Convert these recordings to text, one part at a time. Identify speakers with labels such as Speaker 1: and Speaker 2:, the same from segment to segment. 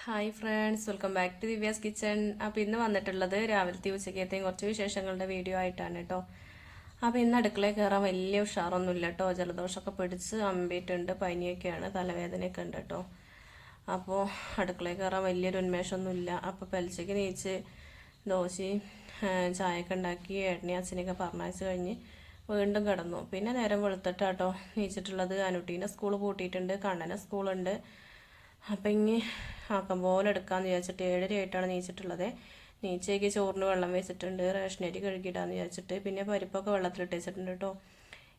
Speaker 1: Hi friends, welcome back to Divya's kitchen. അപ്പോൾ ഇന്ന് വന്നിട്ടുള്ളത് രാവിലത്തെ ഉച്ചക്കത്തെയും കുറച്ച് വിശേഷങ്ങളുടെ വീഡിയോ ആയിട്ടാണ് കേട്ടോ. അപ്പോൾ ഇന്ന് അടുക്കളയിൽ കയറാൻ വലിയ ഉഷാറൊന്നുമില്ല കേട്ടോ. ജലദോഷമൊക്കെ പിടിച്ച് അമ്പിയിട്ടുണ്ട്, പനിയൊക്കെയാണ്, തലവേദനയൊക്കെ ഉണ്ട് കേട്ടോ. അപ്പോൾ അടുക്കളയിൽ കയറാൻ വലിയൊരു ഉന്മേഷമൊന്നുമില്ല. അപ്പോൾ പെലച്ചയ്ക്ക് നീച്ച് ദോശയും ചായയൊക്കെ ഉണ്ടാക്കി ഏട്ടനെയും അച്ഛനെയൊക്കെ പറഞ്ഞയച്ച് കഴിഞ്ഞ് വീണ്ടും കിടന്നു. പിന്നെ നേരം വെളുത്തിട്ടാട്ടോ നീച്ചിട്ടുള്ളത്. അനുട്ടീൻ്റെ സ്കൂൾ പൂട്ടിയിട്ടുണ്ട്, കണ്ണനെ സ്കൂളുണ്ട്. അപ്പം ഇനി ആക്കം പോലെ എടുക്കാമെന്ന് വിചാരിച്ചിട്ട് 7:30 ആയിട്ടാണ് നീച്ചിട്ടുള്ളത്. നീച്ചേക്ക് ചോറിന് വെള്ളം വെച്ചിട്ടുണ്ട്, റേഷനരി കഴുകിയിടാന്ന് വിചാരിച്ചിട്ട്. പിന്നെ പരിപ്പൊക്കെ വെള്ളത്തിലിട്ട് വെച്ചിട്ടുണ്ട് കേട്ടോ.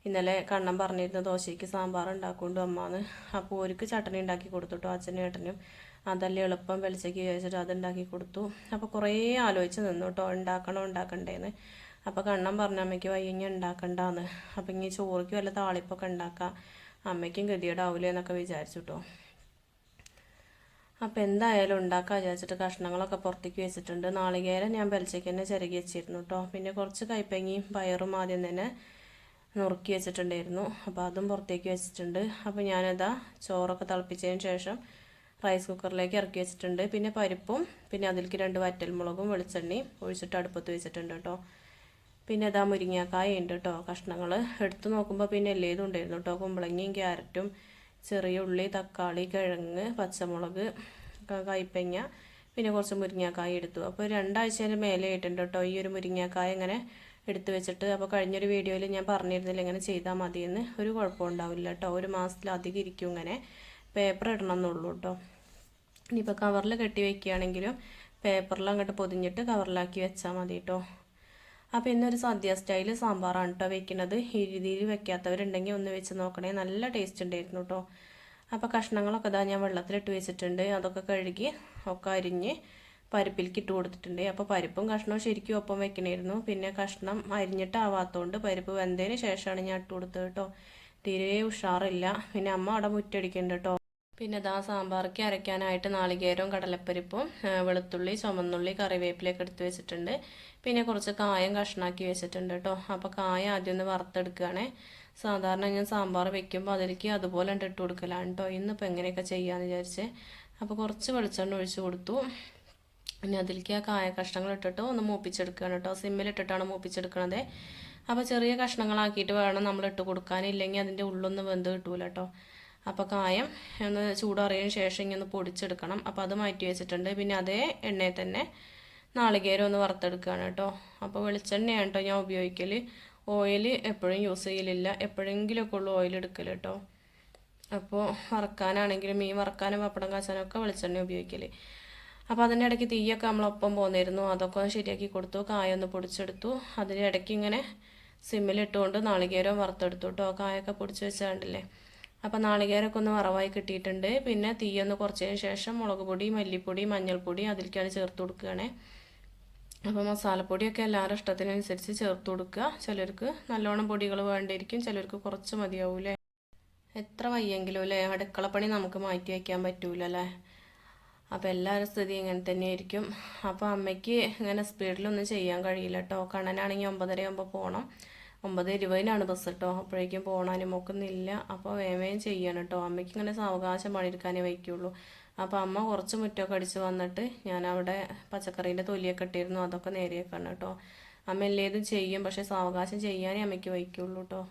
Speaker 1: ഇന്നലെ കണ്ണൻ പറഞ്ഞിരുന്നു ദോശയ്ക്ക് സാമ്പാർ ഉണ്ടാക്കുകൊണ്ട് അമ്മാന്ന്. അപ്പോൾ ഒരുക്ക് ചട്ടണി ഉണ്ടാക്കി കൊടുത്തു കേട്ടോ, അച്ഛനും ഏട്ടനും. അതല്ലേ എളുപ്പം വെളിച്ചയ്ക്ക് വിചാരിച്ചിട്ട് അത് ഉണ്ടാക്കി കൊടുത്തു. അപ്പോൾ കുറേ ആലോചിച്ച് നിന്നു കേട്ടോ, ഉണ്ടാക്കണ്ടേന്ന്. അപ്പോൾ കണ്ണൻ പറഞ്ഞ അമ്മയ്ക്ക് വയ്യങ്ങ ഉണ്ടാക്കണ്ടാന്ന്. അപ്പം ഇനി ചോറിക്ക് വല്ല താളിപ്പൊക്കെ ഉണ്ടാക്കാം, അമ്മയ്ക്കും ഗതികേടാവൂലേ എന്നൊക്കെ വിചാരിച്ചു കേട്ടോ. അപ്പോൾ എന്തായാലും ഉണ്ടാക്കാൻ വിചാരിച്ചിട്ട് കഷ്ണങ്ങളൊക്കെ പുറത്തേക്ക് വെച്ചിട്ടുണ്ട്. നാളികേരം ഞാൻ വെളിച്ചയ്ക്ക് തന്നെ ചിരകി വെച്ചിരുന്നു കേട്ടോ. പിന്നെ കുറച്ച് കൈപ്പങ്ങിയും പയറും ആദ്യം തന്നെ നുറുക്കി വെച്ചിട്ടുണ്ടായിരുന്നു. അപ്പോൾ അതും പുറത്തേക്ക് വെച്ചിട്ടുണ്ട്. അപ്പോൾ ഞാനതാ ചോറൊക്കെ തിളപ്പിച്ചതിന് ശേഷം റൈസ് കുക്കറിലേക്ക് ഇറക്കി വെച്ചിട്ടുണ്ട്. പിന്നെ പരിപ്പും പിന്നെ അതിലേക്ക് 2 വറ്റൽമുളകും വെളിച്ചെണ്ണയും ഒഴിച്ചിട്ട് അടുപ്പത്ത് വെച്ചിട്ടുണ്ട് കേട്ടോ. പിന്നെ അതാ മുരിങ്ങാക്കായ ഉണ്ട് കേട്ടോ. കഷ്ണങ്ങൾ എടുത്ത് നോക്കുമ്പോൾ പിന്നെ എല്ലേതും ഉണ്ടായിരുന്നു കേട്ടോ. കുമ്പളങ്ങയും ക്യാരറ്റും ചെറിയ ഉള്ളി, തക്കാളി, കിഴങ്ങ്, പച്ചമുളക്, കൈപ്പങ്ങ, പിന്നെ കുറച്ച് മുരിങ്ങാക്കായ എടുത്തു. അപ്പോൾ 2 ആഴ്ചേൻ്റെ മേലെ ആയിട്ടുണ്ട് കേട്ടോ ഈ ഒരു മുരിങ്ങാക്കായ ഇങ്ങനെ എടുത്ത് വെച്ചിട്ട്. അപ്പോൾ കഴിഞ്ഞൊരു വീഡിയോയിൽ ഞാൻ പറഞ്ഞിരുന്നില്ല ഇങ്ങനെ ചെയ്താൽ മതിയെന്ന്. ഒരു കുഴപ്പമുണ്ടാവില്ല കേട്ടോ, 1 മാസത്തിലധികം ഇരിക്കും. ഇങ്ങനെ പേപ്പർ ഇടണം എന്നുള്ളൂ കേട്ടോ. ഇനിയിപ്പോൾ കവറിൽ കെട്ടി വയ്ക്കുകയാണെങ്കിലും പേപ്പറിൽ അങ്ങോട്ട് പൊതിഞ്ഞിട്ട് കവറിലാക്കി വെച്ചാൽ മതി കേട്ടോ. അപ്പോൾ ഇന്നൊരു സദ്യ സ്റ്റൈൽ സാമ്പാറാണ് കേട്ടോ വെക്കുന്നത്. ഈ രീതിയിൽ വെക്കാത്തവരുണ്ടെങ്കിൽ ഒന്ന് വെച്ച് നോക്കണേ, നല്ല ടേസ്റ്റ് ഉണ്ടായിരുന്നു കേട്ടോ. അപ്പോൾ കഷ്ണങ്ങളൊക്കെ ഇതാ ഞാൻ വെള്ളത്തിലിട്ട് വെച്ചിട്ടുണ്ട്. അതൊക്കെ കഴുകി ഒക്കെ അരിഞ്ഞ് പരിപ്പിലേക്ക് ഇട്ട് കൊടുത്തിട്ടുണ്ട്. അപ്പോൾ പരിപ്പും കഷ്ണവും ശരിക്കും ഒപ്പം വെക്കണമായിരുന്നു. പിന്നെ കഷ്ണം അരിഞ്ഞിട്ടാവാത്തതുകൊണ്ട് പരിപ്പ് വെന്തതിന് ശേഷമാണ് ഞാൻ ഇട്ട് കൊടുത്തത് കേട്ടോ. തീരെ ഉഷാറില്ല. പിന്നെ അമ്മ അവിടെ മുറ്റടിക്കുന്നുണ്ട് കേട്ടോ. പിന്നെ ഇതാ സാമ്പാർക്ക് അരയ്ക്കാനായിട്ട് നാളികേരവും കടലപ്പരിപ്പും വെളുത്തുള്ളി, ചുമന്നുള്ളി, കറിവേപ്പിലയൊക്കെ എടുത്ത് വെച്ചിട്ടുണ്ട്. പിന്നെ കുറച്ച് കായം കഷ്ണാക്കി വെച്ചിട്ടുണ്ട് കേട്ടോ. അപ്പോൾ കായം ആദ്യം ഒന്ന് വറുത്തെടുക്കുകയാണേ. സാധാരണ ഞാൻ സാമ്പാർ വെക്കുമ്പോൾ അതിലേക്ക് അതുപോലെ ഇട്ട് കൊടുക്കലാണ് കേട്ടോ. ഇന്നിപ്പോൾ എങ്ങനെയൊക്കെ ചെയ്യാമെന്ന് വിചാരിച്ച് അപ്പോൾ കുറച്ച് വെളിച്ചെണ്ണ ഒഴിച്ച് കൊടുത്തു. പിന്നെ അതിലേക്ക് ആ കായ കഷ്ണങ്ങൾ ഇട്ടിട്ട് ഒന്ന് മൂപ്പിച്ചെടുക്കുകയാണ് കേട്ടോ. സിമ്മിലിട്ടിട്ടാണ് മൂപ്പിച്ചെടുക്കണത്. അപ്പോൾ ചെറിയ കഷ്ണങ്ങളാക്കിയിട്ട് വേണം നമ്മൾ ഇട്ട് കൊടുക്കാനില്ലെങ്കിൽ അതിൻ്റെ ഉള്ളൊന്നും വെന്ത് കിട്ടൂല കേട്ടോ. അപ്പോൾ കായം ഒന്ന് ചൂടാറിയതിന് ശേഷം ഇങ്ങനെ ഒന്ന് പൊടിച്ചെടുക്കണം. അപ്പോൾ അത് മാറ്റി വെച്ചിട്ടുണ്ട്. പിന്നെ അതേ എണ്ണയിൽ തന്നെ നാളികേരം ഒന്ന് വറുത്തെടുക്കുകയാണ് കേട്ടോ. അപ്പോൾ വെളിച്ചെണ്ണയാണ് കേട്ടോ ഞാൻ ഉപയോഗിക്കൽ. ഓയിൽ എപ്പോഴും യൂസ് ചെയ്യലില്ല, എപ്പോഴെങ്കിലുമൊക്കെ ഉള്ളൂ ഓയിൽ എടുക്കൽ കേട്ടോ. അപ്പോൾ വറക്കാനാണെങ്കിലും മീൻ വറക്കാനും പപ്പടം കാച്ചാനൊക്കെ വെളിച്ചെണ്ണ ഉപയോഗിക്കൽ. അപ്പോൾ അതിൻ്റെ ഇടയ്ക്ക് തീയൊക്കെ നമ്മളൊപ്പം പോന്നിരുന്നു, അതൊക്കെ ശരിയാക്കി കൊടുത്തു. കായ ഒന്ന് പൊടിച്ചെടുത്തു. അതിൻ്റെ ഇടയ്ക്ക് ഇങ്ങനെ സിമ്മിലിട്ടുകൊണ്ട് നാളികേരം വറുത്തെടുത്തു കേട്ടോ. കായൊക്കെ പൊടിച്ച് വെച്ചാണ്ടില്ലേ. അപ്പോൾ നാളികേരമൊക്കെ ഒന്ന് വറവായി കിട്ടിയിട്ടുണ്ട്. പിന്നെ തീയൊന്ന് കുറച്ചതിന് ശേഷം മുളക് പൊടി, മല്ലിപ്പൊടി, മഞ്ഞൾപ്പൊടി അതിലേക്കാണ് ചേർത്ത് കൊടുക്കുകയാണേ. അപ്പോൾ മസാലപ്പൊടിയൊക്കെ എല്ലാവരും ഇഷ്ടത്തിനനുസരിച്ച് ചേർത്ത് കൊടുക്കുക. ചിലർക്ക് നല്ലോണം പൊടികൾ വേണ്ടിയിരിക്കും, ചിലർക്ക് കുറച്ച് മതിയാവൂലേ. എത്ര വയ്യെങ്കിലും അല്ലേ, അടുക്കളപ്പണി നമുക്ക് മാറ്റി വയ്ക്കാൻ പറ്റൂലല്ലേ. അപ്പോൾ എല്ലാവരും സ്ഥിതി ഇങ്ങനെ തന്നെയായിരിക്കും. അപ്പോൾ അമ്മയ്ക്ക് ഇങ്ങനെ സ്പീഡിലൊന്നും ചെയ്യാൻ കഴിയില്ല കേട്ടോ. കണ്ണനാണെങ്കിൽ 9:30 ആകുമ്പോൾ പോകണം. 9:20 ബസ് കേട്ടോ. അപ്പോഴേക്കും പോകാനും നോക്കുന്നില്ല. അപ്പോൾ വേഗം ചെയ്യണം കേട്ടോ. അമ്മയ്ക്ക് ഇങ്ങനെ സാവകാശം പണിയെടുക്കാനേ വയ്ക്കുള്ളൂ. അപ്പോൾ അമ്മ കുറച്ച് മുറ്റമൊക്കെ അടിച്ച് വന്നിട്ട് ഞാൻ അവിടെ പച്ചക്കറീൻ്റെ തൊലിയൊക്കെ ഇട്ടിരുന്നു, അതൊക്കെ നേരെയാക്കണം കേട്ടോ. അമ്മ എല്ലാതും ചെയ്യും, പക്ഷേ സാവകാശം ചെയ്യാനേ അമ്മയ്ക്ക് വയ്ക്കുള്ളൂ കേട്ടോ.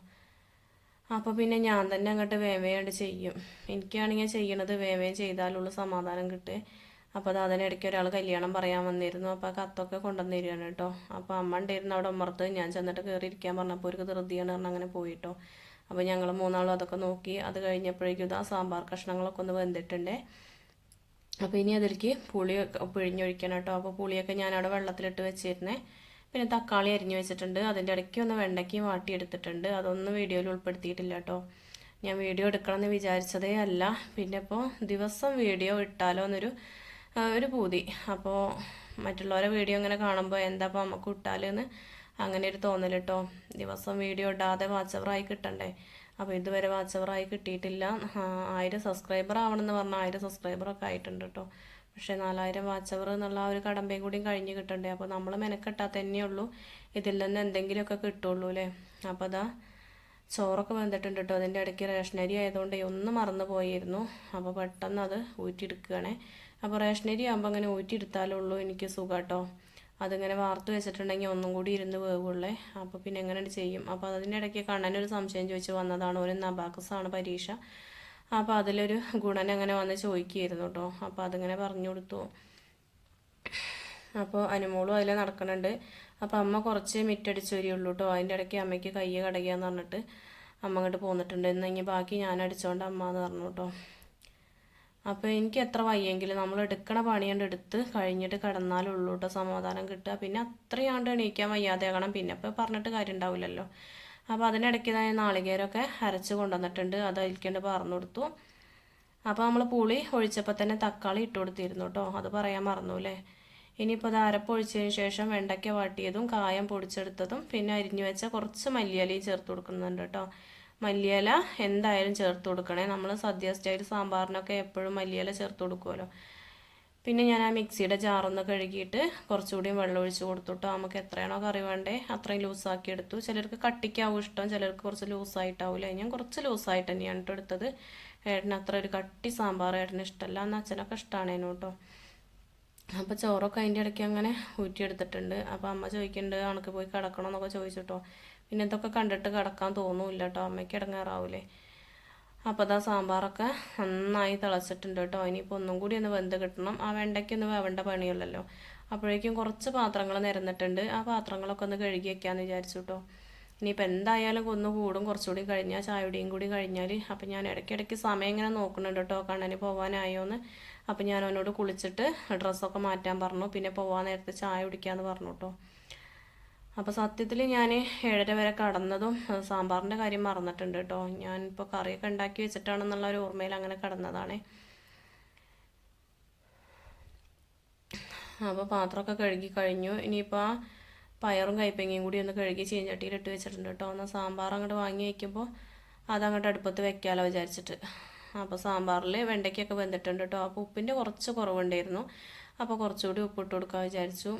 Speaker 1: അപ്പോൾ പിന്നെ ഞാൻ തന്നെ അങ്ങോട്ട് വേഗം ചെയ്യും. എനിക്കാണെങ്കിൽ ചെയ്യണത് വേഗം ചെയ്താലുള്ള സമാധാനം കിട്ടുക. അപ്പോൾ അത് അതിനിടയ്ക്ക് ഒരാൾ കല്യാണം പറയാൻ വന്നിരുന്നു. അപ്പോൾ ആ കത്തൊക്കെ കൊണ്ടുവന്ന് തരികയാണ് കേട്ടോ. അപ്പോൾ അമ്മ ഉണ്ടായിരുന്നു അവിടെ ഉമ്മർത്ത്. ഞാൻ ചെന്നിട്ട് കയറിയിരിക്കാൻ പറഞ്ഞപ്പോൾ ഒരു ധൃതിയാണ് പറഞ്ഞ് അങ്ങനെ പോയിട്ടോ. അപ്പോൾ ഞങ്ങൾ 3 അതൊക്കെ നോക്കി. അത് കഴിഞ്ഞപ്പോഴേക്കും ഇതാ സാമ്പാർ കഷ്ണങ്ങളൊക്കെ ഒന്ന് വെന്തിട്ടുണ്ട്. അപ്പോൾ ഇനി അതിലേക്ക് പുളി പിഴിഞ്ഞൊഴിക്കണം കേട്ടോ. അപ്പോൾ പുളിയൊക്കെ ഞാനവിടെ വെള്ളത്തിലിട്ട് വെച്ചിരുന്നേ. പിന്നെ തക്കാളി അരിഞ്ഞു വെച്ചിട്ടുണ്ട്. അതിൻ്റെ ഇടയ്ക്ക് ഒന്ന് വെണ്ടയ്ക്ക് വാട്ടിയെടുത്തിട്ടുണ്ട്. അതൊന്നും വീഡിയോയിൽ ഉൾപ്പെടുത്തിയിട്ടില്ല കേട്ടോ. ഞാൻ വീഡിയോ എടുക്കണമെന്ന് വിചാരിച്ചതേ അല്ല. പിന്നെ ഇപ്പോൾ ദിവസം വീഡിയോ ഇട്ടാലോ എന്നൊരു പൂതി. അപ്പോൾ മറ്റുള്ളവരെ വീഡിയോ ഇങ്ങനെ കാണുമ്പോൾ എന്താ അപ്പോൾ നമുക്ക് ഇട്ടാലെന്ന് അങ്ങനെ ഒരു തോന്നൽ കേട്ടോ. ദിവസം വീഡിയോ ഇടാതെ വാച്ചവറായി കിട്ടണ്ടേ. അപ്പോൾ ഇതുവരെ വാച്ചവറായി കിട്ടിയിട്ടില്ല. 1000 സബ്സ്ക്രൈബർ ആവണമെന്ന് പറഞ്ഞാൽ 1000 സബ്സ്ക്രൈബറൊക്കെ ആയിട്ടുണ്ട് കേട്ടോ. പക്ഷേ 4000 വാച്ചവർ എന്നുള്ള ആ ഒരു കടമ്പയും കൂടിയും കഴിഞ്ഞ് കിട്ടണ്ടേ. അപ്പോൾ നമ്മൾ മെനക്കെട്ടാൽ തന്നെയുള്ളൂ ഇതിൽ നിന്ന് എന്തെങ്കിലുമൊക്കെ കിട്ടുള്ളൂ അല്ലേ. അപ്പോൾ അതാ ചോറൊക്കെ വെന്തിട്ടുണ്ട് കേട്ടോ. അതിൻ്റെ ഇടയ്ക്ക് റേഷനരി ആയതുകൊണ്ട് ഒന്ന് മറന്നു പോയിരുന്നു. അപ്പോൾ പെട്ടെന്ന് അത് ഊറ്റിയെടുക്കുകയാണേ. അപ്പോൾ റേഷനരി ആകുമ്പോൾ അങ്ങനെ ഊറ്റിയെടുത്താലുള്ളൂ എനിക്ക് സുഖം കേട്ടോ. അതിങ്ങനെ വാർത്ത് വെച്ചിട്ടുണ്ടെങ്കിൽ ഒന്നും കൂടി ഇരുന്ന് വേവുള്ളേ. അപ്പോൾ പിന്നെ എങ്ങനെ ചെയ്യും. അപ്പോൾ അതിൻ്റെ ഇടയ്ക്ക് കണ്ണനൊരു സംശയം ചോദിച്ച് വന്നതാണ്. ഒരു നബാക്കസാണ് പരീക്ഷ. അപ്പോൾ അതിലൊരു ഗുണൻ അങ്ങനെ വന്ന് ചോദിക്കുകയായിരുന്നു കേട്ടോ. അപ്പോൾ അതിങ്ങനെ പറഞ്ഞു കൊടുത്തു. അപ്പോൾ അനുമോളും അതിൽ നടക്കുന്നുണ്ട്. അപ്പോൾ അമ്മ കുറച്ച് മിറ്റടിച്ച് വരികയുള്ളൂ കേട്ടോ. അതിൻ്റെ ഇടയ്ക്ക് അമ്മയ്ക്ക് കൈ കടയുകയെന്ന് പറഞ്ഞിട്ട് അമ്മ അങ്ങോട്ട് പോന്നിട്ടുണ്ട്. ഇനി ബാക്കി ഞാൻ അടിച്ചോണ്ട് അമ്മ എന്ന് പറഞ്ഞു കേട്ടോ. അപ്പോൾ എനിക്ക് എത്ര വയ്യെങ്കിലും നമ്മൾ എടുക്കണ പണിയാണ്ട് എടുത്ത് കഴിഞ്ഞിട്ട് കിടന്നാലുള്ളൂ കേട്ടോ സമാധാനം കിട്ടുക. പിന്നെ അത്രയാണ്ട് എണീക്കാൻ വയ്യാതെ ആകണം. പിന്നെ ഇപ്പോൾ പറഞ്ഞിട്ട് കാര്യം ഉണ്ടാവില്ലല്ലോ. അപ്പോൾ അതിനിടയ്ക്ക് നാളികേരമൊക്കെ അരച്ച് കൊണ്ടുവന്നിട്ടുണ്ട്. അത് അതിൽക്കേണ്ട പറഞ്ഞു കൊടുത്തു. അപ്പോൾ നമ്മൾ പുളി ഒഴിച്ചപ്പോൾ തന്നെ തക്കാളി ഇട്ട് കൊടുത്തിരുന്നു കേട്ടോ. അത് പറയാൻ മറന്നു അല്ലേ. ഇനിയിപ്പോൾ അത് അരപ്പൊഴിച്ചതിന് ശേഷം വെണ്ടയ്ക്ക വാട്ടിയതും കായം പൊടിച്ചെടുത്തതും പിന്നെ അരിഞ്ഞു വെച്ച കുറച്ച് മല്ലിയിലയും ചേർത്ത് കൊടുക്കുന്നുണ്ട് കേട്ടോ. മല്ലിയില എന്തായാലും ചേർത്ത് കൊടുക്കണേ. നമ്മൾ സദ്യ സ്റ്റൈൽ സാമ്പാറിനൊക്കെ എപ്പോഴും മല്ലിയില ചേർത്ത് കൊടുക്കുമല്ലോ. പിന്നെ ഞാൻ ആ മിക്സിയുടെ ജാറൊന്ന് കഴുകിയിട്ട് കുറച്ചുകൂടി വെള്ളം ഒഴിച്ച് കൊടുത്തുട്ടോ. നമുക്ക് എത്രയാണോ കറി വേണ്ടേ അത്രയും ലൂസാക്കി എടുത്തു. ചിലർക്ക് കട്ടിക്കാവും ഇഷ്ടം, ചിലർക്ക് കുറച്ച് ലൂസായിട്ടാവില്ലേ. ഞാൻ കുറച്ച് ലൂസായിട്ട് തന്നെയാണ് കേട്ടോ എടുത്തത്. ഏട്ടന് അത്ര ഒരു കട്ടി സാമ്പാർ ഏട്ടന് ഇഷ്ടമല്ല. എന്നാൽ അച്ഛനൊക്കെ ഇഷ്ടമാണേനു കേട്ടോ. അപ്പോൾ ചോറൊക്കെ അതിൻ്റെ ഇടയ്ക്ക് അങ്ങനെ ഊറ്റിയെടുത്തിട്ടുണ്ട്. അപ്പോൾ അമ്മ ചോദിക്കുന്നുണ്ട് അണക്ക് പോയി കിടക്കണമെന്നൊക്കെ ചോദിച്ചിട്ടോ. പിന്നെ ഇതൊക്കെ കണ്ടിട്ട് കിടക്കാൻ തോന്നൂല്ല കേട്ടോ. അമ്മയ്ക്ക് ഇടങ്ങാറാവൂലേ. അപ്പോൾ അതാ സാമ്പാറൊക്കെ നന്നായി തിളച്ചിട്ടുണ്ട് കേട്ടോ. ഇനിയിപ്പോൾ ഒന്നും കൂടി ഒന്ന് വെന്ത് കിട്ടണം. ആ വെണ്ടയ്ക്കൊന്ന് വേവേണ്ട പണിയുള്ളല്ലോ. അപ്പോഴേക്കും കുറച്ച് പാത്രങ്ങൾ നിരന്നിട്ടുണ്ട്. ആ പാത്രങ്ങളൊക്കെ ഒന്ന് കഴുകി വയ്ക്കാമെന്ന് വിചാരിച്ചു കേട്ടോ. ഇനിയിപ്പോൾ എന്തായാലും ഒന്ന് കൂടും കുറച്ചുകൂടി കഴിഞ്ഞാൽ ചായയുടെയും കൂടി കഴിഞ്ഞാൽ. അപ്പം ഞാൻ ഇടയ്ക്കിടയ്ക്ക് സമയം ഇങ്ങനെ നോക്കുന്നുണ്ട് കേട്ടോ കണ്ണന് പോകാനായോന്ന്. അപ്പം ഞാൻ അവനോട് കുളിച്ചിട്ട് ഡ്രസ്സൊക്കെ മാറ്റാൻ പറഞ്ഞു. പിന്നെ പോകാൻ നേരത്തെ ചായ കുടിക്കാമെന്ന് പറഞ്ഞു കേട്ടോ. അപ്പോൾ സത്യത്തിൽ ഞാൻ 7:30 വരെ കടന്നതും സാമ്പാറിൻ്റെ കാര്യം മറന്നിട്ടുണ്ട് കേട്ടോ. ഞാനിപ്പോൾ കറിയൊക്കെ ഉണ്ടാക്കി വെച്ചിട്ടാണെന്നുള്ള ഒരു ഓർമ്മയിൽ അങ്ങനെ കടന്നതാണ്. അപ്പോൾ പാത്രമൊക്കെ കഴുകി കഴിഞ്ഞു. ഇനിയിപ്പോൾ ആ പയറും കൈപ്പങ്ങയും കൂടി ഒന്ന് കഴുകി ചീഞ്ചട്ടിയിലിട്ട് വെച്ചിട്ടുണ്ട് കേട്ടോ. എന്നാൽ സാമ്പാർ അങ്ങോട്ട് വാങ്ങി വയ്ക്കുമ്പോൾ അതങ്ങോട്ട് അടുപ്പത്ത് വെക്കാമല്ലോ വിചാരിച്ചിട്ട്. അപ്പോൾ സാമ്പാറിൽ വെണ്ടയ്ക്കൊക്കെ വെന്തിട്ടുണ്ട് കേട്ടോ. അപ്പോൾ ഉപ്പിൻ്റെ കുറച്ച് കുറവുണ്ടായിരുന്നു. അപ്പോൾ കുറച്ചുകൂടി ഉപ്പിട്ട് കൊടുക്കാൻ വിചാരിച്ചു.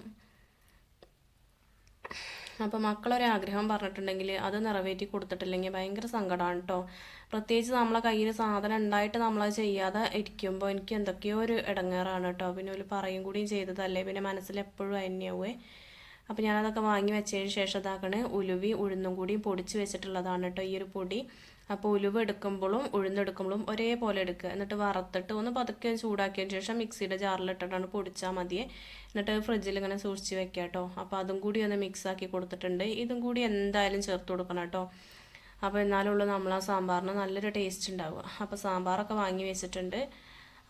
Speaker 1: അപ്പോൾ മക്കളൊരാഗ്രഹം പറഞ്ഞിട്ടുണ്ടെങ്കിൽ അത് നിറവേറ്റി കൊടുത്തിട്ടില്ലെങ്കിൽ ഭയങ്കര സങ്കടമാണ് കേട്ടോ. പ്രത്യേകിച്ച് നമ്മളെ കയ്യിൽ സാധനം ഉണ്ടായിട്ട് നമ്മളത് ചെയ്യാതെ ഇരിക്കുമ്പോൾ എനിക്ക് എന്തൊക്കെയോ ഒരു ഇടങ്ങേറാണ് കേട്ടോ. പിന്നെ ഒരു പറയും കൂടിയും ചെയ്തതല്ലേ, പിന്നെ മനസ്സിലെപ്പോഴും തന്നെയാവേ. അപ്പോൾ ഞാനതൊക്കെ വാങ്ങി വെച്ചതിന് ശേഷം ഇതാക്കണേ ഉലുവി ഉഴുന്നും കൂടി പൊടിച്ച് വെച്ചിട്ടുള്ളതാണ് കേട്ടോ ഈ ഒരു പൊടി. അപ്പോൾ ഉലുവ എടുക്കുമ്പോഴും ഉഴുന്നെടുക്കുമ്പോഴും ഒരേപോലെ എടുക്കുക. എന്നിട്ട് വറുത്തിട്ട് ഒന്ന് പതുക്കെ ചൂടാക്കിയതിന് ശേഷം മിക്സിയുടെ ജാറിലിട്ടിട്ടാണ് പൊടിച്ചാൽ മതിയെ. എന്നിട്ട് ഫ്രിഡ്ജിൽ ഇങ്ങനെ സൂക്ഷിച്ച് വെക്കുക കേട്ടോ. അപ്പോൾ അതും കൂടി ഒന്ന് മിക്സാക്കി കൊടുത്തിട്ടുണ്ട്. ഇതും കൂടി എന്തായാലും ചേർത്ത് കൊടുക്കണം കേട്ടോ. അപ്പോൾ എന്നാലുള്ളൂ നമ്മൾ ആ സാമ്പാറിന് നല്ലൊരു ടേസ്റ്റ് ഉണ്ടാവുക. അപ്പോൾ സാമ്പാറൊക്കെ വാങ്ങി വെച്ചിട്ടുണ്ട്.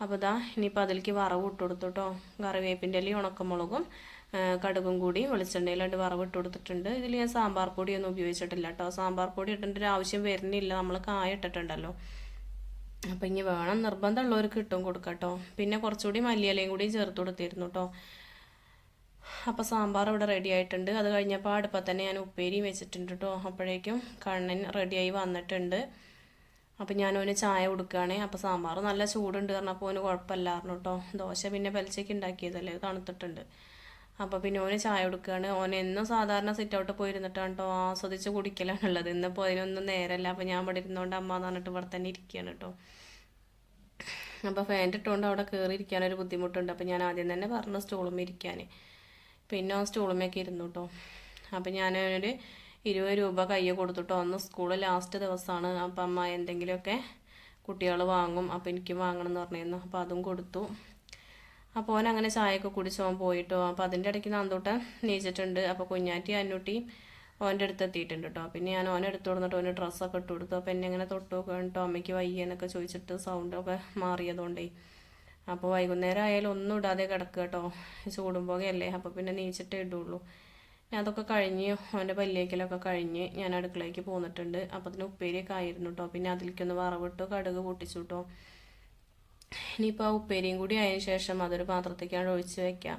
Speaker 1: അപ്പോൾ ഇതാ ഇനിയിപ്പോൾ അതിലേക്ക് വറവ് ഇട്ട് കൊടുത്തു കേട്ടോ. കറിവേപ്പിൻ്റെ ഇലയും ഉണക്കമുളകും കടുകും കൂടി വെളിച്ചെണ്ണയിലാണ്ട് വറവിട്ട് കൊടുത്തിട്ടുണ്ട്. ഇതിൽ ഞാൻ സാമ്പാർ പൊടിയൊന്നും ഉപയോഗിച്ചിട്ടില്ല കേട്ടോ. സാമ്പാർ പൊടി ഇട്ടേണ്ട ഒരു ആവശ്യം വരുന്നില്ല, നമ്മൾ കായ ഇട്ടിട്ടുണ്ടല്ലോ. അപ്പം ഇനി വേണം നിർബന്ധമുള്ളവർക്ക് ഇട്ടും കൊടുക്കാം കേട്ടോ. പിന്നെ കുറച്ചുകൂടി മല്ലിയിലയും കൂടി ചേർത്ത് കൊടുത്തിരുന്നു കേട്ടോ. അപ്പോൾ സാമ്പാർ ഇവിടെ റെഡി ആയിട്ടുണ്ട്. അത് കഴിഞ്ഞപ്പോൾ അടുപ്പത്ത് തന്നെ ഞാൻ ഉപ്പേരിയും വെച്ചിട്ടുണ്ട് കേട്ടോ. അപ്പോഴേക്കും കണ്ണൻ റെഡിയായി വന്നിട്ടുണ്ട്. അപ്പം ഞാനവന് ചായ കൊടുക്കുകയാണേ. അപ്പോൾ സാമ്പാർ നല്ല ചൂടുണ്ട് പറഞ്ഞപ്പോൾ അവന് കുഴപ്പമില്ലായിരുന്നു കേട്ടോ. ദോശ പിന്നെ പലിച്ചയ്ക്ക് ഉണ്ടാക്കിയതല്ലേ, തണുത്തിട്ടുണ്ട്. അപ്പോൾ പിന്നെ ഓന് ചായ കൊടുക്കുകയാണ്. ഓൻ എന്നും സാധാരണ സിറ്റ് ഔട്ട് പോയിരുന്നിട്ടാണ് കേട്ടോ ആസ്വദിച്ച് കുടിക്കലാണുള്ളത്. ഇന്നിപ്പോൾ അതിനൊന്നും നേരമല്ല. അപ്പോൾ ഞാൻ ഇവിടെ ഇരുന്നുകൊണ്ട് അമ്മ എന്ന് പറഞ്ഞിട്ട് ഇവിടെ തന്നെ ഇരിക്കുകയാണ് കേട്ടോ. അപ്പോൾ ഫാൻ ഇട്ടുകൊണ്ട് അവിടെ കയറിയിരിക്കാനൊരു ബുദ്ധിമുട്ടുണ്ട്. അപ്പോൾ ഞാൻ ആദ്യം തന്നെ പറഞ്ഞു സ്റ്റൂളും ഇരിക്കാൻ. പിന്നെ ആ സ്റ്റൂളുമൊക്കെ ഇരുന്നു കേട്ടോ. അപ്പോൾ ഞാനൊരു 20 രൂപ കയ്യിൽ കൊടുത്തിട്ടോ. അന്ന് സ്കൂൾ ലാസ്റ്റ് ദിവസമാണ്. അപ്പം അമ്മ എന്തെങ്കിലുമൊക്കെ കുട്ടികൾ വാങ്ങും, അപ്പോൾ എനിക്ക് വാങ്ങണം എന്ന് പറഞ്ഞിരുന്നു. അപ്പോൾ അതും കൊടുത്തു. അപ്പോൾ ഓൻ അങ്ങനെ ചായയൊക്കെ കുടിച്ച് ഓൻ പോയിട്ടോ. അപ്പോൾ അതിൻ്റെ ഇടയ്ക്ക് നന്ദൂട്ടൻ നീച്ചിട്ടുണ്ട്. അപ്പോൾ കുഞ്ഞാറ്റി അന്നൂട്ടി ഓൻ്റെ അടുത്ത് എത്തിയിട്ടുണ്ട് കേട്ടോ. പിന്നെ ഞാൻ ഓനെ എടുത്തു കൊടുത്തിട്ട് ഓന് ഡ്രസ്സൊക്കെ ഇട്ട് കൊടുത്തു. അപ്പോൾ എന്നെ ഇങ്ങനെ തൊട്ട് നോക്കുക കേട്ടോ. അമ്മയ്ക്ക് വയ്യെന്നൊക്കെ ചോദിച്ചിട്ട് സൗണ്ടൊക്കെ മാറിയതുകൊണ്ടേ. അപ്പോൾ വൈകുന്നേരം ആയാലും ഒന്നും ഇടാതെ കിടക്കുക കേട്ടോ. ചൂടുമ്പോകയല്ലേ. അപ്പോൾ പിന്നെ നീച്ചിട്ടേ ഇടുള്ളൂ. ഞാൻ അതൊക്കെ കഴിഞ്ഞ് ഓൻ്റെ പല്ലിയേക്കലൊക്കെ കഴിഞ്ഞ് ഞാൻ അടുക്കളയ്ക്ക് പോന്നിട്ടുണ്ട്. അപ്പോൾ അതിന് ഉപ്പേരിയൊക്കെ ആയിരുന്നു കേട്ടോ. പിന്നെ അതിലേക്കൊന്ന് വറവിട്ട് കടുക് പൊട്ടിച്ചു കേട്ടോ. ഇനിയിപ്പോൾ ആ ഉപ്പേരിയും കൂടി ആയതിനു ശേഷം അതൊരു പാത്രത്തേക്കാണ് ഒഴിച്ച് വെക്കാം.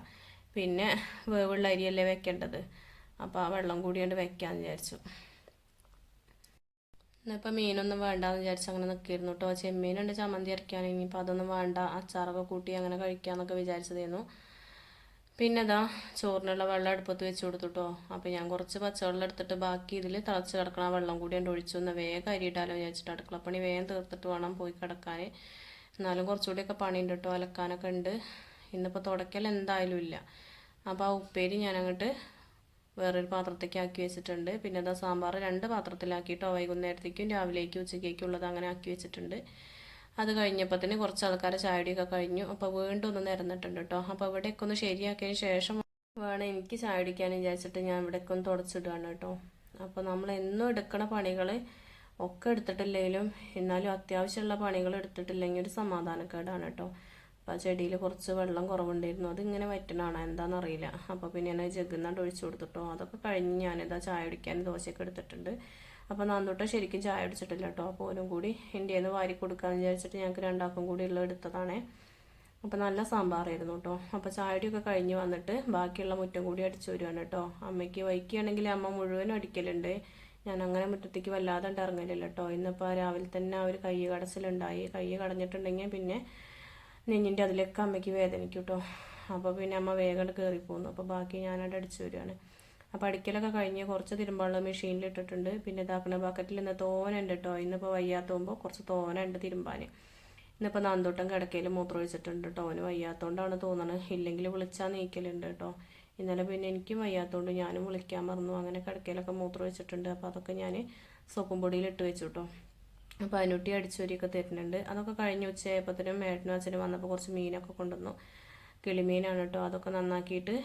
Speaker 1: പിന്നെ വേവുള്ള അരിയല്ലേ വെക്കേണ്ടത്. അപ്പോൾ ആ വെള്ളം കൂടിയാണ്ട് വെക്കാമെന്ന് വിചാരിച്ചു. ഇന്നിപ്പോൾ മീനൊന്നും വേണ്ടാന്ന് വിചാരിച്ച് അങ്ങനെ നിൽക്കിയിരുന്നു കേട്ടോ. ചെമ്മീനുണ്ട് ചമ്മന്തി അരയ്ക്കാൻ. ഇനിയിപ്പോൾ അതൊന്നും വേണ്ട, അച്ചാറൊക്കെ കൂട്ടി അങ്ങനെ കഴിക്കാമെന്നൊക്കെ വിചാരിച്ചതായിരുന്നു. പിന്നെ ഇതാ ചോറിനുള്ള വെള്ളം അടുപ്പത്ത് വെച്ച് കൊടുത്തു കേട്ടോ. അപ്പോൾ ഞാൻ കുറച്ച് പച്ചവെള്ളം എടുത്തിട്ട് ബാക്കി ഇതിൽ തിളച്ച് കിടക്കണം വെള്ളം കൂടി കൊണ്ട് ഒഴിച്ചു. ഒന്ന് വേഗം അരിയിട്ടാലോ വിചാരിച്ചിട്ട് അടുക്കളപ്പണി വേഗം തീർത്തിട്ട് വേണം പോയി കിടക്കാൻ. എന്നാലും കുറച്ചുകൂടിയൊക്കെ പണിയുണ്ട് കേട്ടോ, അലക്കാനൊക്കെ ഉണ്ട്. ഇന്നിപ്പോൾ തുടയ്ക്കൽ എന്തായാലും ഇല്ല. അപ്പോൾ ആ ഉപ്പേരി ഞാൻ അങ്ങോട്ട് വേറൊരു പാത്രത്തേക്ക് ആക്കി വെച്ചിട്ടുണ്ട്. പിന്നെ അതാ സാമ്പാർ 2 പാത്രത്തിലാക്കിയിട്ടോ, വൈകുന്നേരത്തേക്കും രാവിലേക്കും ഉച്ചക്കേക്കും ഉള്ളത് അങ്ങനെ ആക്കി വെച്ചിട്ടുണ്ട്. അത് കഴിഞ്ഞപ്പോൾ തന്നെ കുറച്ച് ആൾക്കാരെ ചായടിയൊക്കെ കഴിഞ്ഞു. അപ്പോൾ വീണ്ടും ഒന്ന് നിരന്നിട്ടുണ്ട് കേട്ടോ. അപ്പോൾ ഇവിടെയൊക്കെ ഒന്ന് ശരിയാക്കിയതിന് ശേഷം വേണം എനിക്ക് ചായ കുടിക്കാൻ വിചാരിച്ചിട്ട് ഞാൻ ഇവിടെയൊക്കെ ഒന്ന് തുടച്ചിടുകയാണ് കേട്ടോ. അപ്പോൾ നമ്മൾ എന്നും എടുക്കണ പണികൾ ഒക്കെ എടുത്തിട്ടില്ലെങ്കിലും എന്നാലും അത്യാവശ്യമുള്ള പണികൾ എടുത്തിട്ടില്ലെങ്കിൽ ഒരു സമാധാനക്കേടാണ് കേട്ടോ. അപ്പോൾ ആ ചെടിയിൽ കുറച്ച് വെള്ളം കുറവുണ്ടായിരുന്നു, അതിങ്ങനെ വറ്റണാണ് എന്താണെന്നറിയില്ല. അപ്പോൾ പിന്നെ ഞാൻ ജഗ്ഗിന്നാണ്ട് ഒഴിച്ചു കൊടുത്തിട്ടോ. അതൊക്കെ കഴിഞ്ഞ് ഞാനിതാ ചായ കുടിക്കാൻ ദോശയൊക്കെ എടുത്തിട്ടുണ്ട്. അപ്പോൾ നാന്തോട്ട ശരിക്കും ചായ കുടിച്ചിട്ടില്ല കേട്ടോ. അപ്പോൾ ഓനും കൂടി ഇന്ത്യയിൽ നിന്ന് വാരി കൊടുക്കാമെന്ന് വിചാരിച്ചിട്ട് ഞങ്ങൾക്ക് 2 കൂടി ഉള്ള എടുത്തതാണേ. അപ്പോൾ നല്ല സാമ്പാറായിരുന്നു കേട്ടോ. അപ്പോൾ ചായടിയൊക്കെ കഴിഞ്ഞ് വന്നിട്ട് ബാക്കിയുള്ള മുറ്റം കൂടി അടിച്ചു വരുവാണ് കേട്ടോ. അമ്മയ്ക്ക് വൈകിയാണെങ്കിൽ അമ്മ മുഴുവനും അടിക്കലുണ്ട്. ഞാൻ അങ്ങനെ മുറ്റത്തേക്ക് വല്ലാതെ ഇറങ്ങലില്ല കേട്ടോ. ഇന്നിപ്പോൾ രാവിലെ തന്നെ ആ ഒരു കൈ കടച്ചിലുണ്ടായി. കൈ കടഞ്ഞിട്ടുണ്ടെങ്കിൽ പിന്നെ നെഞ്ഞിൻ്റെ അതിലൊക്കെ അമ്മയ്ക്ക് വേദനിക്കും കേട്ടോ. അപ്പോൾ പിന്നെ അമ്മ വേഗം കയറിപ്പോന്നു. അപ്പോൾ ബാക്കി ഞാനവിടെ അടിച്ചു വരുവാണ്. അപ്പോൾ അടിക്കലൊക്കെ കഴിഞ്ഞ് കുറച്ച് തിരുമ്പാനുള്ള മെഷീനിൽ ഇട്ടിട്ടുണ്ട്. പിന്നെ ഇതാക്കുന്ന ബക്കറ്റിൽ ഇന്ന് തോനുണ്ട് കേട്ടോ. ഇന്നിപ്പോൾ വയ്യാത്തുമ്പോൾ കുറച്ച് തോനുണ്ട് തിരുമ്പാൻ. ഇന്നിപ്പോൾ നാന്തോട്ടം കിടക്കയിൽ മൂത്രം ഒഴിച്ചിട്ടുണ്ട് കേട്ടോ. അവന് വയ്യാത്തതുകൊണ്ടാണ് തോന്നണത്, ഇല്ലെങ്കിൽ വിളിച്ചാൽ നീക്കലുണ്ട് കേട്ടോ. ഇന്നലെ പിന്നെ എനിക്കും വയ്യാത്തതുകൊണ്ട് ഞാനും വിളിക്കാൻ മറന്നു. അങ്ങനെ കിടക്കയിലൊക്കെ മൂത്രം ഒഴിച്ചിട്ടുണ്ട്. അപ്പോൾ അതൊക്കെ ഞാൻ സോപ്പും പൊടിയിൽ ഇട്ട് വെച്ചു കേട്ടോ. അപ്പോൾ അതിനൊട്ടി അടിച്ചൊരിയൊക്കെ തരുന്നുണ്ട്. അതൊക്കെ കഴിഞ്ഞ് ഉച്ചയായപ്പോഴത്തേനും ഏട്ടനും അച്ഛനും വന്നപ്പോൾ കുറച്ച് മീനൊക്കെ കൊണ്ടുവന്നു. കിളിമീനാണ് കേട്ടോ. അതൊക്കെ നന്നാക്കിയിട്ട്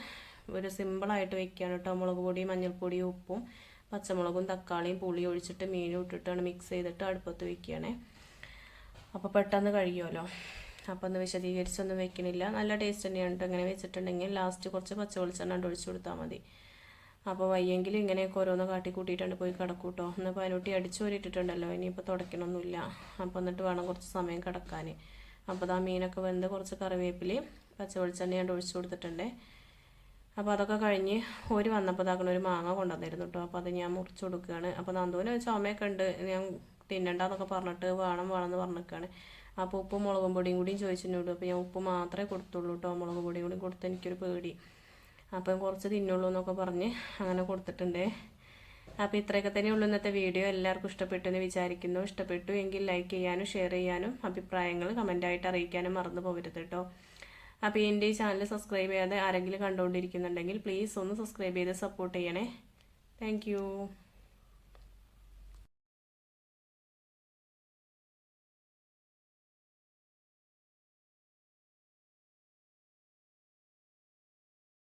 Speaker 1: ഒരു സിമ്പിളായിട്ട് വെക്കുകയാണ് കേട്ടോ. മുളക് പൊടിയും മഞ്ഞൾപ്പൊടിയും ഉപ്പും പച്ചമുളകും തക്കാളിയും പുളിയും ഒഴിച്ചിട്ട് മീനും ഇട്ടിട്ടാണ് മിക്സ് ചെയ്തിട്ട് അടുപ്പത്ത് വെക്കുകയാണേ. അപ്പോൾ പെട്ടെന്ന് കഴിയുമല്ലോ. അപ്പോൾ ഒന്ന് വിശദീകരിച്ചൊന്നും വെക്കണില്ല. നല്ല ടേസ്റ്റ് തന്നെയാണ് കേട്ടോ. ഇങ്ങനെ വെച്ചിട്ടുണ്ടെങ്കിൽ ലാസ്റ്റ് കുറച്ച് പച്ച വെളിച്ചെണ്ണ ഒഴിച്ചു കൊടുത്താൽ മതി. അപ്പോൾ വയ്യെങ്കിലും ഇങ്ങനെയൊക്കെ ഓരോന്ന് കാട്ടിക്കൂട്ടിയിട്ടാണ് പോയി കിടക്കും കേട്ടോ. ഇന്നിപ്പോൾ അതിനോട്ടി അടിച്ചു വരിട്ടിട്ടുണ്ടല്ലോ, ഇനിയിപ്പോൾ തുടയ്ക്കണമൊന്നുമില്ല. അപ്പോൾ എന്നിട്ട് വേണം കുറച്ച് സമയം കിടക്കാൻ. അപ്പോൾ ആ മീനൊക്കെ വെന്ത് കുറച്ച് കറിവേപ്പിലയും പച്ച വെളിച്ചെണ്ണ ഒഴിച്ചു കൊടുത്തിട്ടുണ്ട്. അപ്പോൾ അതൊക്കെ കഴിഞ്ഞ് ഒരു വന്നപ്പോൾ ഇതാക്കണ ഒരു മാങ്ങ കൊണ്ടുവന്നിരുന്നു കേട്ടോ. അപ്പോൾ അത് ഞാൻ മുറിച്ച് കൊടുക്കുകയാണ്. അപ്പോൾ നന്ദുവിന് ചുമയൊക്കെ ഉണ്ട്, ഞാൻ തിന്നണ്ടെന്നൊക്കെ പറഞ്ഞിട്ട് വേണമെന്ന് പറഞ്ഞിരിക്കുകയാണ്. അപ്പോൾ ഉപ്പും മുളകും പൊടിയും കൂടിയും ചോദിച്ചിട്ടുണ്ട്. അപ്പോൾ ഞാൻ ഉപ്പ് മാത്രമേ കൊടുത്തുള്ളൂ കേട്ടോ. മുളക് പൊടിയും കൂടി കൊടുത്ത് എനിക്കൊരു പേടി. അപ്പം കുറച്ച് തിന്നുള്ളൂ എന്നൊക്കെ പറഞ്ഞ് അങ്ങനെ കൊടുത്തിട്ടുണ്ട്. അപ്പോൾ ഇത്രയൊക്കെ തന്നെയുള്ളൂ ഇന്നത്തെ വീഡിയോ. എല്ലാവർക്കും ഇഷ്ടപ്പെട്ടു എന്ന് വിചാരിക്കുന്നു. ഇഷ്ടപ്പെട്ടു എങ്കിൽ ലൈക്ക് ചെയ്യാനും ഷെയർ ചെയ്യാനും അഭിപ്രായങ്ങൾ കമൻറ്റായിട്ട് അറിയിക്കാനും മറന്നു പോകരുത് കേട്ടോ. അപ്പോൾ എൻ്റെ ഈ ചാനൽ സബ്സ്ക്രൈബ് ചെയ്യാതെ ആരെങ്കിലും കണ്ടുകൊണ്ടിരിക്കുന്നുണ്ടെങ്കിൽ പ്ലീസ് ഒന്ന് സബ്സ്ക്രൈബ് ചെയ്ത് സപ്പോർട്ട് ചെയ്യണേ. താങ്ക്